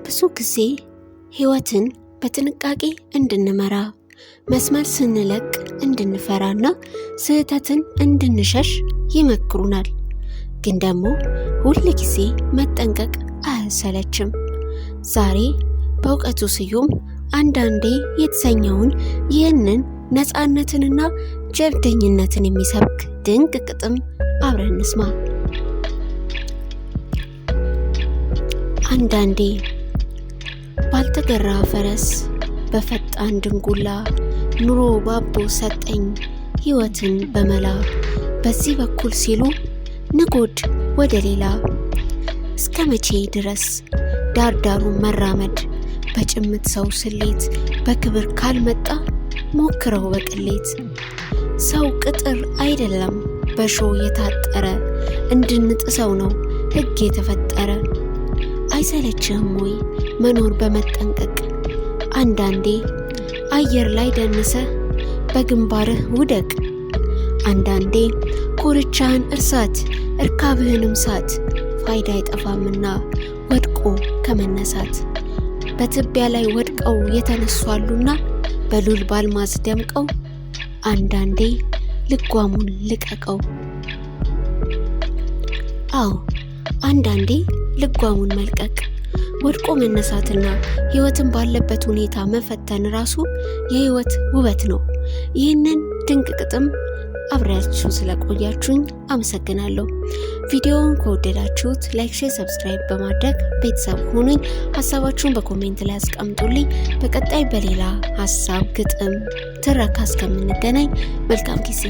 ብዙ ጊዜ ህይወትን በጥንቃቄ እንድንመራ መስመር ስንለቅ እንድንፈራና ስህተትን እንድንሸሽ ይመክሩናል። ግን ደግሞ ሁል ጊዜ መጠንቀቅ አያሰለችም። ዛሬ በእውቀቱ ስዩም አንዳንዴ የተሰኘውን ይህንን ነፃነትንና ጀብደኝነትን የሚሰብክ ድንቅ ግጥም አብረን እንስማ። አንዳንዴ ባልተገራ ፈረስ በፈጣን ድንጉላ ኑሮ ባቦ ሰጠኝ ህይወትን በመላ በዚህ በኩል ሲሉ ንጎድ ወደ ሌላ እስከ መቼ ድረስ ዳርዳሩን መራመድ በጭምት ሰው ስሌት በክብር ካልመጣ ሞክረው በቅሌት ሰው ቅጥር አይደለም በሾ የታጠረ እንድንጥሰው ነው ህግ የተፈጠረ። አይሰለችህም ወይ መኖር በመጠንቀቅ አንዳንዴ አየር ላይ ደንሰ በግንባርህ ውደቅ። አንዳንዴ ኮርቻህን እርሳት እርካብህንም ሳት ፋይዳ አይጠፋምና ወድቆ ከመነሳት። በትቢያ ላይ ወድቀው የተነሷሉና በሉል ባልማዝ ደምቀው አንዳንዴ ልጓሙን ልቀቀው። አዎ አንዳንዴ ልጓሙን መልቀቅ ወድቆ መነሳትና ህይወትን ባለበት ሁኔታ መፈተን ራሱ የህይወት ውበት ነው። ይህንን ድንቅ ግጥም አብራችሁ ስለቆያችሁኝ አመሰግናለሁ። ቪዲዮውን ከወደዳችሁት ላይክ፣ ሼር፣ ሰብስክራይብ በማድረግ ቤተሰብ ሁኑኝ። ሀሳባችሁን በኮሜንት ላይ አስቀምጡልኝ። በቀጣይ በሌላ ሀሳብ ግጥም ትረካ እስከምንገናኝ መልካም ጊዜ